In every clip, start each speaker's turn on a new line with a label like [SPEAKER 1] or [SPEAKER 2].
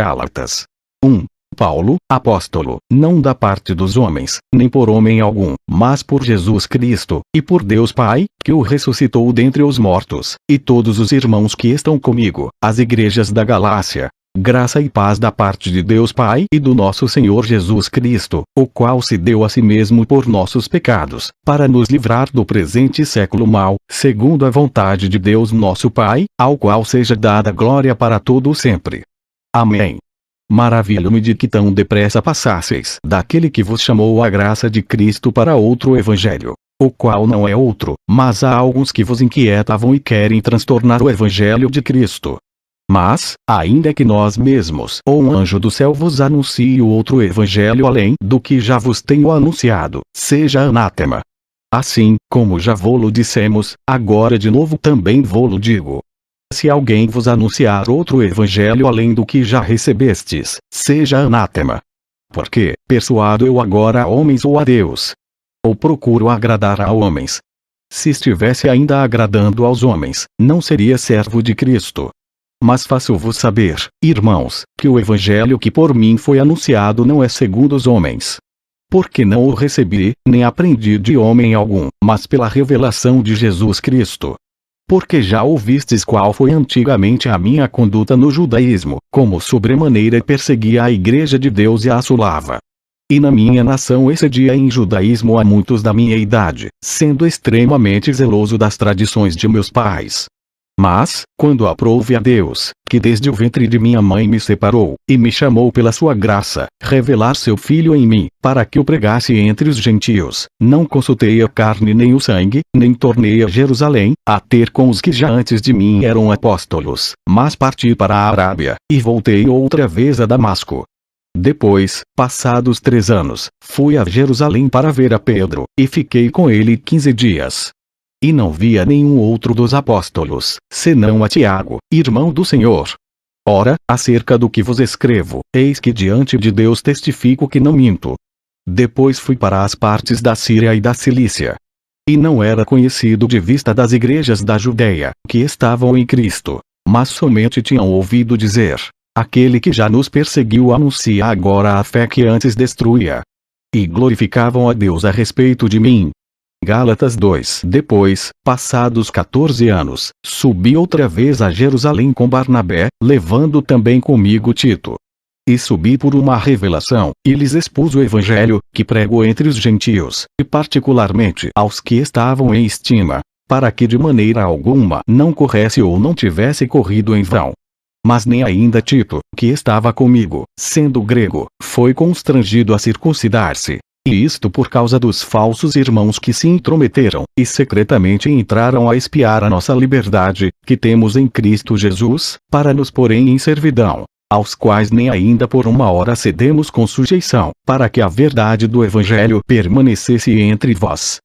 [SPEAKER 1] Gálatas 1. Paulo, apóstolo, não da parte dos homens, nem por homem algum, mas por Jesus Cristo, e por Deus Pai, que o ressuscitou dentre os mortos, e todos os irmãos que estão comigo, as igrejas da Galácia. Graça e paz da parte de Deus Pai e do nosso Senhor Jesus Cristo, o qual se deu a si mesmo por nossos pecados, para nos livrar do presente século mau, segundo a vontade de Deus nosso Pai, ao qual seja dada glória para todo o sempre. Amém. Maravilho-me de que tão depressa passasseis daquele que vos chamou à graça de Cristo para outro evangelho, o qual não é outro, mas há alguns que vos inquietavam e querem transtornar o evangelho de Cristo. Mas, ainda que nós mesmos ou um anjo do céu vos anuncie outro evangelho além do que já vos tenho anunciado, seja anátema. Assim, como já vô-lo dissemos, agora de novo também vô-lo digo. Se alguém vos anunciar outro evangelho além do que já recebestes, seja anátema. Porque, persuado eu agora a homens ou a Deus? Ou procuro agradar a homens? Se estivesse ainda agradando aos homens, não seria servo de Cristo. Mas faço-vos saber, irmãos, que o evangelho que por mim foi anunciado não é segundo os homens. Porque não o recebi, nem aprendi de homem algum, mas pela revelação de Jesus Cristo. Porque já ouvistes qual foi antigamente a minha conduta no judaísmo, como sobremaneira perseguia a igreja de Deus e a assolava. E na minha nação excedia em judaísmo a muitos da minha idade, sendo extremamente zeloso das tradições de meus pais. Mas, quando aprouve a Deus, que desde o ventre de minha mãe me separou, e me chamou pela sua graça, revelar seu Filho em mim, para que o pregasse entre os gentios, não consultei a carne nem o sangue, nem tornei a Jerusalém, a ter com os que já antes de mim eram apóstolos, mas parti para a Arábia, e voltei outra vez a Damasco. Depois, passados 3 anos, fui a Jerusalém para ver a Pedro, e fiquei com ele 15 dias. E não via nenhum outro dos apóstolos, senão a Tiago, irmão do Senhor. Ora, acerca do que vos escrevo, eis que diante de Deus testifico que não minto. Depois fui para as partes da Síria e da Cilícia. E não era conhecido de vista das igrejas da Judeia, que estavam em Cristo, mas somente tinham ouvido dizer: aquele que já nos perseguiu anuncia agora a fé que antes destruía. E glorificavam a Deus a respeito de mim. Gálatas 2. Depois, passados 14 anos, subi outra vez a Jerusalém com Barnabé, levando também comigo Tito. E subi por uma revelação, e lhes expus o evangelho, que prego entre os gentios, e particularmente aos que estavam em estima, para que de maneira alguma não corresse ou não tivesse corrido em vão. Mas nem ainda Tito, que estava comigo, sendo grego, foi constrangido a circuncidar-se. E isto por causa dos falsos irmãos que se intrometeram, e secretamente entraram a espiar a nossa liberdade, que temos em Cristo Jesus, para nos porem em servidão, aos quais nem ainda por uma hora cedemos com sujeição, para que a verdade do Evangelho permanecesse entre vós.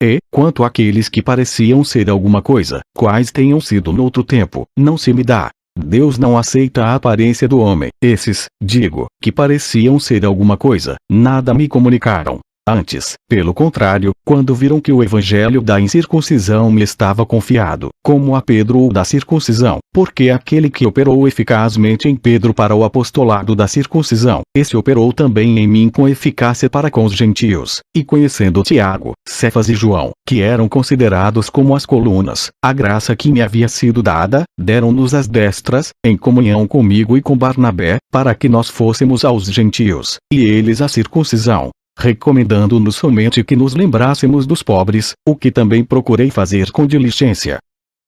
[SPEAKER 1] E, quanto àqueles que pareciam ser alguma coisa, quais tenham sido noutro tempo, não se me dá. Deus não aceita a aparência do homem. Esses, digo, que pareciam ser alguma coisa, nada me comunicaram. Antes, pelo contrário, quando viram que o evangelho da incircuncisão me estava confiado, como a Pedro o da circuncisão, porque aquele que operou eficazmente em Pedro para o apostolado da circuncisão, esse operou também em mim com eficácia para com os gentios, e conhecendo Tiago, Cefas e João, que eram considerados como as colunas, a graça que me havia sido dada, deram-nos as destras, em comunhão comigo e com Barnabé, para que nós fôssemos aos gentios, e eles a circuncisão, recomendando-nos somente que nos lembrássemos dos pobres, o que também procurei fazer com diligência.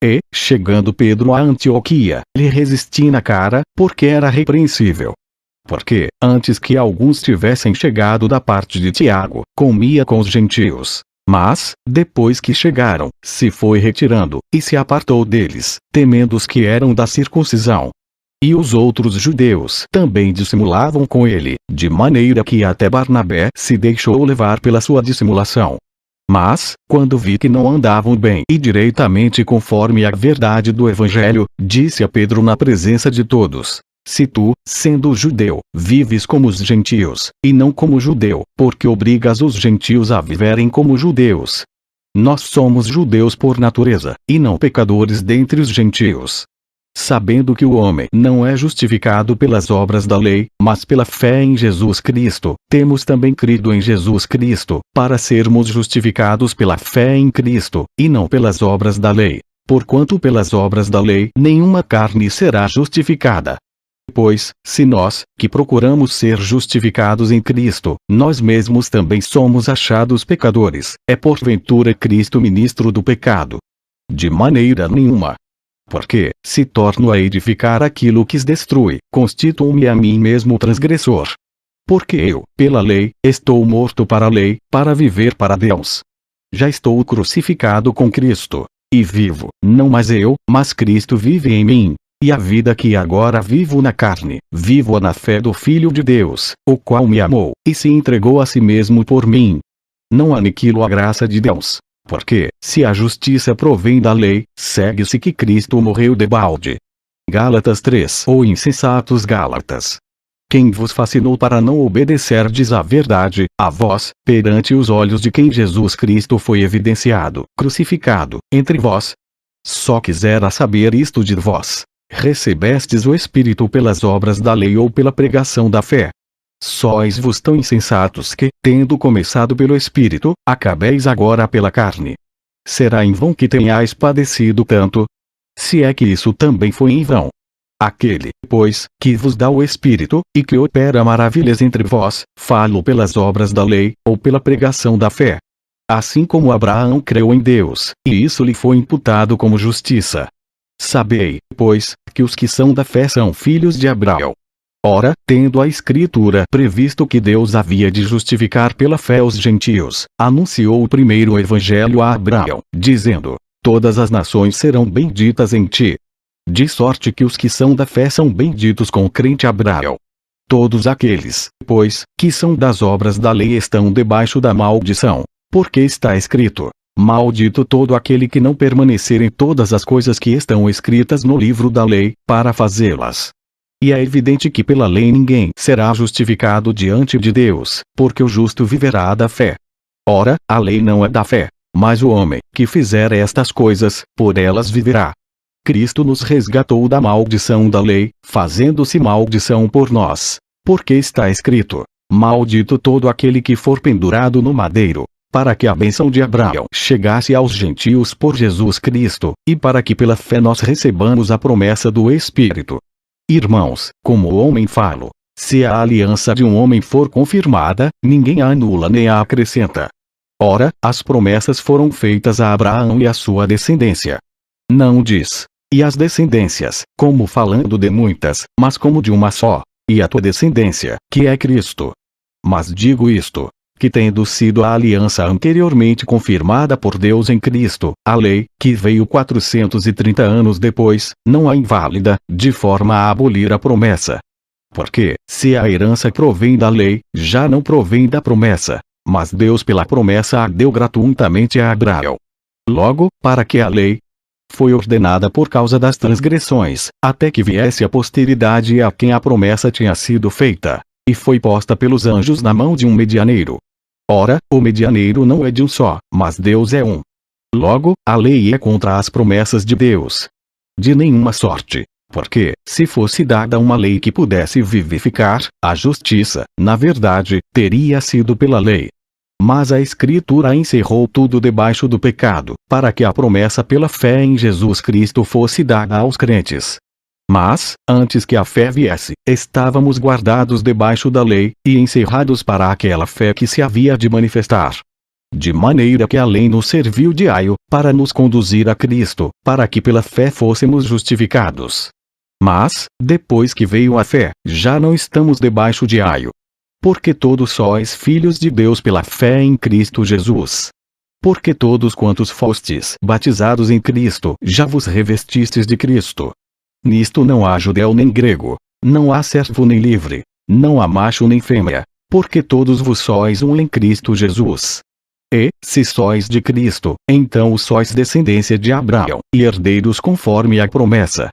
[SPEAKER 1] E, chegando Pedro a Antioquia, lhe resisti na cara, porque era repreensível. Porque, antes que alguns tivessem chegado da parte de Tiago, comia com os gentios. Mas, depois que chegaram, se foi retirando, e se apartou deles, temendo os que eram da circuncisão. E os outros judeus também dissimulavam com ele, de maneira que até Barnabé se deixou levar pela sua dissimulação. Mas, quando vi que não andavam bem e direitamente conforme a verdade do Evangelho, disse a Pedro na presença de todos: se tu, sendo judeu, vives como os gentios, e não como judeu, porque obrigas os gentios a viverem como judeus. Nós somos judeus por natureza, e não pecadores dentre os gentios. Sabendo que o homem não é justificado pelas obras da lei, mas pela fé em Jesus Cristo, temos também crido em Jesus Cristo, para sermos justificados pela fé em Cristo, e não pelas obras da lei. Porquanto pelas obras da lei nenhuma carne será justificada. Pois, se nós, que procuramos ser justificados em Cristo, nós mesmos também somos achados pecadores, é porventura Cristo ministro do pecado? De maneira nenhuma. Porque, se torno a edificar aquilo que destrui, constituo-me a mim mesmo transgressor. Porque eu, pela lei, estou morto para a lei, para viver para Deus. Já estou crucificado com Cristo. E vivo, não mais eu, mas Cristo vive em mim. E a vida que agora vivo na carne, vivo-a na fé do Filho de Deus, o qual me amou, e se entregou a si mesmo por mim. Não aniquilo a graça de Deus. Porque, se a justiça provém da lei, segue-se que Cristo morreu debalde. Gálatas 3. Ou insensatos Gálatas. Quem vos fascinou para não obedecerdes à verdade, a vós, perante os olhos de quem Jesus Cristo foi evidenciado, crucificado, entre vós? Só quisera saber isto de vós. Recebestes o Espírito pelas obras da lei ou pela pregação da fé? Sois vos tão insensatos que, tendo começado pelo Espírito, acabeis agora pela carne. Será em vão que tenhais padecido tanto? Se é que isso também foi em vão. Aquele, pois, que vos dá o Espírito, e que opera maravilhas entre vós, falo pelas obras da lei, ou pela pregação da fé. Assim como Abraão creu em Deus, e isso lhe foi imputado como justiça. Sabei, pois, que os que são da fé são filhos de Abraão. Ora, tendo a Escritura previsto que Deus havia de justificar pela fé os gentios, anunciou o primeiro evangelho a Abraão, dizendo: todas as nações serão benditas em ti. De sorte que os que são da fé são benditos com o crente Abraão. Todos aqueles, pois, que são das obras da lei estão debaixo da maldição. Porque está escrito: maldito todo aquele que não permanecer em todas as coisas que estão escritas no livro da lei, para fazê-las. E é evidente que pela lei ninguém será justificado diante de Deus, porque o justo viverá da fé. Ora, a lei não é da fé, mas o homem que fizer estas coisas, por elas viverá. Cristo nos resgatou da maldição da lei, fazendo-se maldição por nós. Porque está escrito: maldito todo aquele que for pendurado no madeiro, para que a bênção de Abraão chegasse aos gentios por Jesus Cristo, e para que pela fé nós recebamos a promessa do Espírito. Irmãos, como o homem falo, se a aliança de um homem for confirmada, ninguém a anula nem a acrescenta. Ora, as promessas foram feitas a Abraão e à sua descendência. Não diz: e as descendências, como falando de muitas, mas como de uma só, e a tua descendência, que é Cristo. Mas digo isto, que tendo sido a aliança anteriormente confirmada por Deus em Cristo, a lei, que veio 430 anos depois, não a inválida, de forma a abolir a promessa. Porque, se a herança provém da lei, já não provém da promessa, mas Deus pela promessa a deu gratuitamente a Abraão. Logo, para que a lei foi ordenada por causa das transgressões, até que viesse a posteridade a quem a promessa tinha sido feita, e foi posta pelos anjos na mão de um medianeiro. Ora, o medianeiro não é de um só, mas Deus é um. Logo, a lei é contra as promessas de Deus. De nenhuma sorte. Porque, se fosse dada uma lei que pudesse vivificar, a justiça, na verdade, teria sido pela lei. Mas a Escritura encerrou tudo debaixo do pecado, para que a promessa pela fé em Jesus Cristo fosse dada aos crentes. Mas, antes que a fé viesse, estávamos guardados debaixo da lei, e encerrados para aquela fé que se havia de manifestar. De maneira que a lei nos serviu de aio, para nos conduzir a Cristo, para que pela fé fôssemos justificados. Mas, depois que veio a fé, já não estamos debaixo de aio. Porque todos sois filhos de Deus pela fé em Cristo Jesus. Porque todos quantos fostes batizados em Cristo, já vos revestistes de Cristo. Nisto não há judeu nem grego, não há servo nem livre, não há macho nem fêmea, porque todos vos sois um em Cristo Jesus. E, se sois de Cristo, então sois descendência de Abraão, e herdeiros conforme a promessa.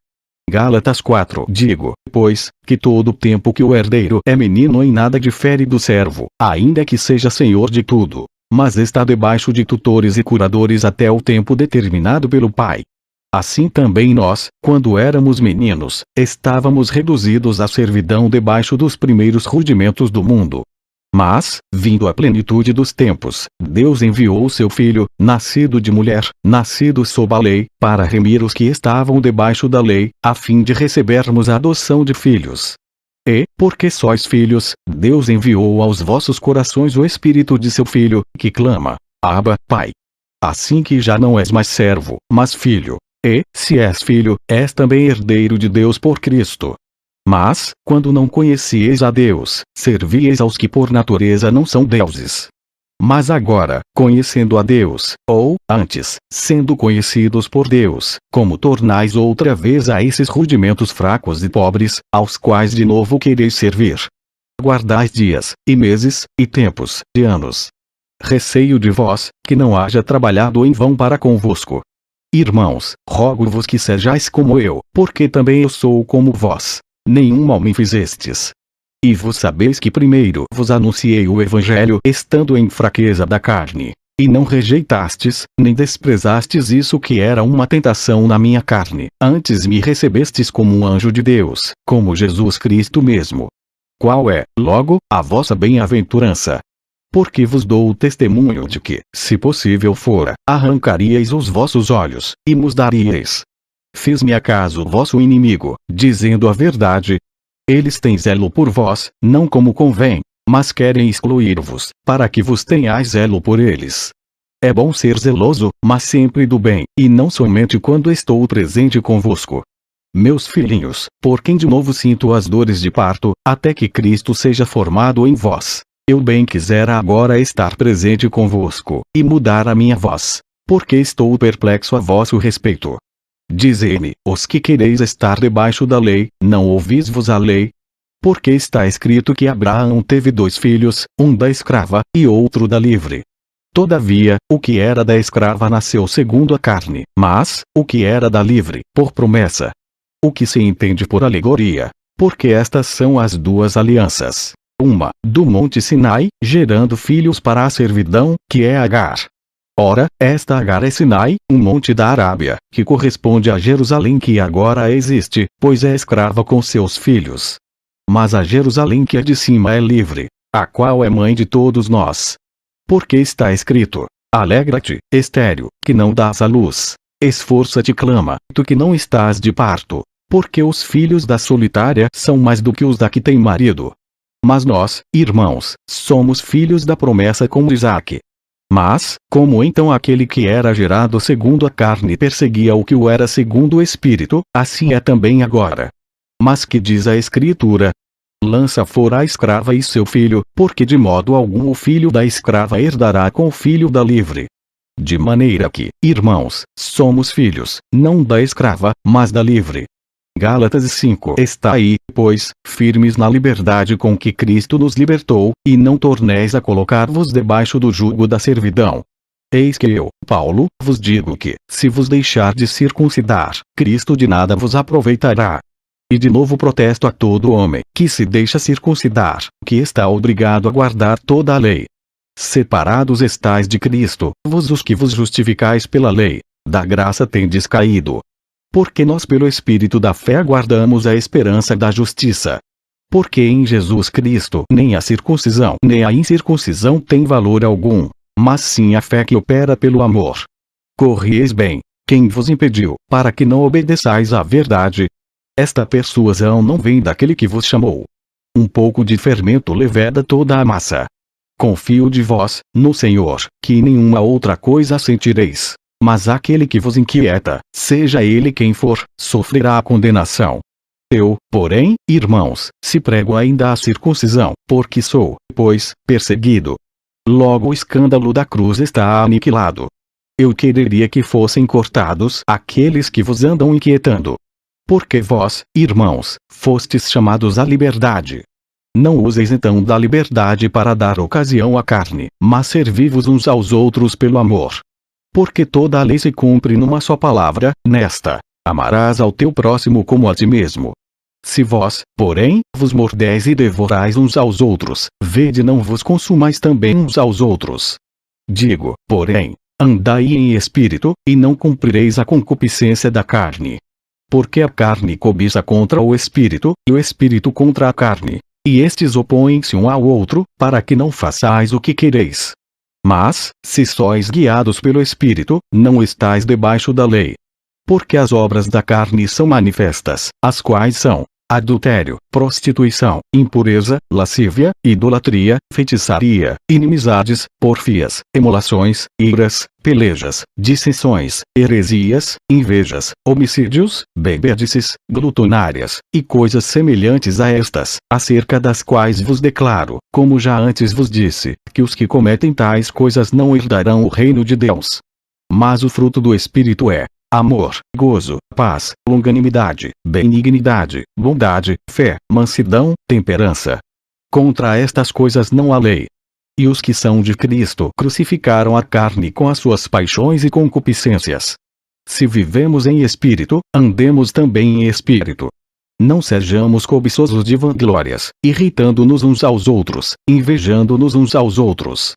[SPEAKER 1] Gálatas 4. Digo, pois, que todo o tempo que o herdeiro é menino em nada difere do servo, ainda que seja senhor de tudo, mas está debaixo de tutores e curadores até o tempo determinado pelo Pai. Assim também nós, quando éramos meninos, estávamos reduzidos à servidão debaixo dos primeiros rudimentos do mundo. Mas, vindo a plenitude dos tempos, Deus enviou o seu Filho, nascido de mulher, nascido sob a lei, para remir os que estavam debaixo da lei, a fim de recebermos a adoção de filhos. E, porque sois filhos, Deus enviou aos vossos corações o Espírito de seu Filho, que clama: Abba, Pai. Assim que já não és mais servo, mas filho. E, se és filho, és também herdeiro de Deus por Cristo. Mas, quando não conhecieis a Deus, servíeis aos que por natureza não são deuses. Mas agora, conhecendo a Deus, ou, antes, sendo conhecidos por Deus, como tornais outra vez a esses rudimentos fracos e pobres, aos quais de novo quereis servir. Guardais dias, e meses, e tempos, e anos. Receio de vós, que não haja trabalhado em vão para convosco. Irmãos, rogo-vos que sejais como eu, porque também eu sou como vós. Nenhum mal me fizestes. E vos sabeis que primeiro vos anunciei o Evangelho estando em fraqueza da carne. E não rejeitastes, nem desprezastes isso que era uma tentação na minha carne. Antes me recebestes como um anjo de Deus, como Jesus Cristo mesmo. Qual é, logo, a vossa bem-aventurança? Porque vos dou o testemunho de que, se possível fora, arrancaríeis os vossos olhos, e nos daríeis. Fiz-me acaso vosso inimigo, dizendo a verdade? Eles têm zelo por vós, não como convém, mas querem excluir-vos, para que vos tenhais zelo por eles. É bom ser zeloso, mas sempre do bem, e não somente quando estou presente convosco. Meus filhinhos, por quem de novo sinto as dores de parto, até que Cristo seja formado em vós. Eu bem quisera agora estar presente convosco, e mudar a minha voz, porque estou perplexo a vosso respeito. Dizei-me, os que quereis estar debaixo da lei, não ouvis-vos a lei? Porque está escrito que Abraão teve 2 filhos, um da escrava, e outro da livre. Todavia, o que era da escrava nasceu segundo a carne, mas, o que era da livre, por promessa. O que se entende por alegoria, porque estas são as 2 alianças. Uma, do monte Sinai, gerando filhos para a servidão, que é Agar. Ora, esta Agar é Sinai, um monte da Arábia, que corresponde a Jerusalém que agora existe, pois é escrava com seus filhos. Mas a Jerusalém que é de cima é livre, a qual é mãe de todos nós. Porque está escrito: Alegra-te, estéril, que não dás à luz. Esforça-te, clama, tu que não estás de parto. Porque os filhos da solitária são mais do que os da que tem marido. Mas nós, irmãos, somos filhos da promessa como Isaque. Mas, como então aquele que era gerado segundo a carne perseguia o que o era segundo o Espírito, assim é também agora. Mas que diz a Escritura? Lança fora a escrava e seu filho, porque de modo algum o filho da escrava herdará com o filho da livre. De maneira que, irmãos, somos filhos, não da escrava, mas da livre. Gálatas 5. Está aí, pois, firmes na liberdade com que Cristo nos libertou, e não torneis a colocar-vos debaixo do jugo da servidão. Eis que eu, Paulo, vos digo que, se vos deixardes circuncidar, Cristo de nada vos aproveitará. E de novo protesto a todo homem que se deixa circuncidar, que está obrigado a guardar toda a lei. Separados estais de Cristo, vós os que vos justificais pela lei, da graça tendes caído. Porque nós pelo Espírito da fé aguardamos a esperança da justiça. Porque em Jesus Cristo nem a circuncisão nem a incircuncisão tem valor algum, mas sim a fé que opera pelo amor. Corrieis bem, quem vos impediu, para que não obedeçais à verdade? Esta persuasão não vem daquele que vos chamou. Um pouco de fermento leveda toda a massa. Confio de vós, no Senhor, que nenhuma outra coisa sentireis. Mas aquele que vos inquieta, seja ele quem for, sofrerá a condenação. Eu, porém, irmãos, se prego ainda a circuncisão, porque sou, pois, perseguido. Logo o escândalo da cruz está aniquilado. Eu quereria que fossem cortados aqueles que vos andam inquietando. Porque vós, irmãos, fostes chamados à liberdade. Não useis então da liberdade para dar ocasião à carne, mas servi-vos uns aos outros pelo amor. Porque toda a lei se cumpre numa só palavra, nesta: amarás ao teu próximo como a ti mesmo. Se vós, porém, vos mordeis e devorais uns aos outros, vede não vos consumais também uns aos outros. Digo, porém, andai em espírito, e não cumprireis a concupiscência da carne. Porque a carne cobiça contra o espírito, e o espírito contra a carne. E estes opõem-se um ao outro, para que não façais o que quereis. Mas, se sois guiados pelo espírito, não estais debaixo da lei. Porque as obras da carne são manifestas, as quais são: adultério, prostituição, impureza, lascívia, idolatria, feitiçaria, inimizades, porfias, emulações, iras, pelejas, dissensões, heresias, invejas, homicídios, bebedices, glutonárias, e coisas semelhantes a estas, acerca das quais vos declaro, como já antes vos disse, que os que cometem tais coisas não herdarão o reino de Deus. Mas o fruto do Espírito é amor, gozo, paz, longanimidade, benignidade, bondade, fé, mansidão, temperança. Contra estas coisas não há lei. E os que são de Cristo crucificaram a carne com as suas paixões e concupiscências. Se vivemos em espírito, andemos também em espírito. Não sejamos cobiçosos de vanglórias, irritando-nos uns aos outros, invejando-nos uns aos outros.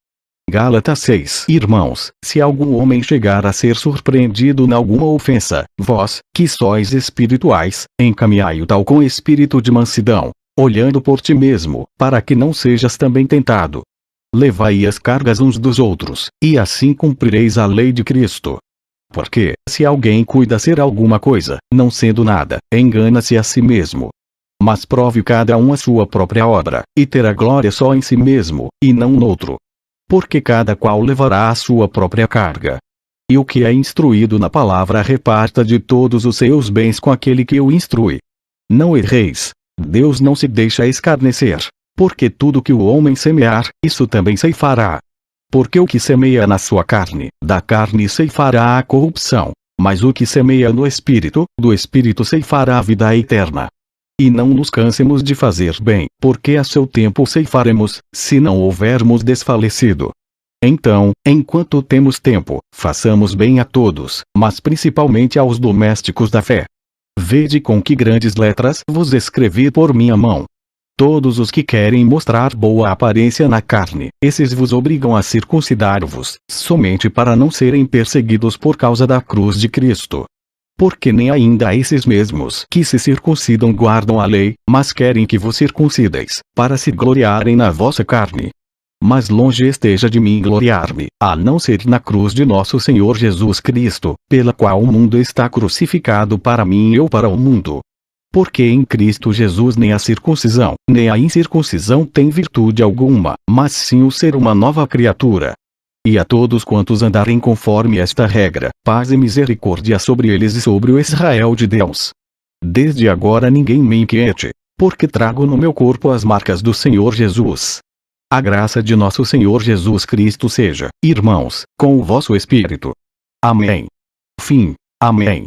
[SPEAKER 1] Gálatas 6. Irmãos, se algum homem chegar a ser surpreendido em alguma ofensa, vós, que sois espirituais, encaminhai-o tal com espírito de mansidão, olhando por ti mesmo, para que não sejas também tentado. Levai as cargas uns dos outros, e assim cumprireis a lei de Cristo. Porque, se alguém cuida ser alguma coisa, não sendo nada, engana-se a si mesmo. Mas prove cada um a sua própria obra, e terá glória só em si mesmo, e não noutro. Porque cada qual levará a sua própria carga. E o que é instruído na palavra reparta de todos os seus bens com aquele que o instrui. Não erreis. Deus não se deixa escarnecer. Porque tudo que o homem semear, isso também ceifará. Porque o que semeia na sua carne, da carne ceifará a corrupção. Mas o que semeia no Espírito, do Espírito ceifará a vida eterna. E não nos cansemos de fazer bem, porque a seu tempo ceifaremos, se não houvermos desfalecido. Então, enquanto temos tempo, façamos bem a todos, mas principalmente aos domésticos da fé. Vede com que grandes letras vos escrevi por minha mão. Todos os que querem mostrar boa aparência na carne, esses vos obrigam a circuncidar-vos, somente para não serem perseguidos por causa da cruz de Cristo. Porque nem ainda esses mesmos que se circuncidam guardam a lei, mas querem que vos circuncideis, para se gloriarem na vossa carne. Mas longe esteja de mim gloriar-me, a não ser na cruz de nosso Senhor Jesus Cristo, pela qual o mundo está crucificado para mim e eu para o mundo. Porque em Cristo Jesus nem a circuncisão, nem a incircuncisão tem virtude alguma, mas sim o ser uma nova criatura. E a todos quantos andarem conforme esta regra, paz e misericórdia sobre eles e sobre o Israel de Deus. Desde agora ninguém me inquiete, porque trago no meu corpo as marcas do Senhor Jesus. A graça de nosso Senhor Jesus Cristo seja, irmãos, com o vosso espírito. Amém. Fim. Amém.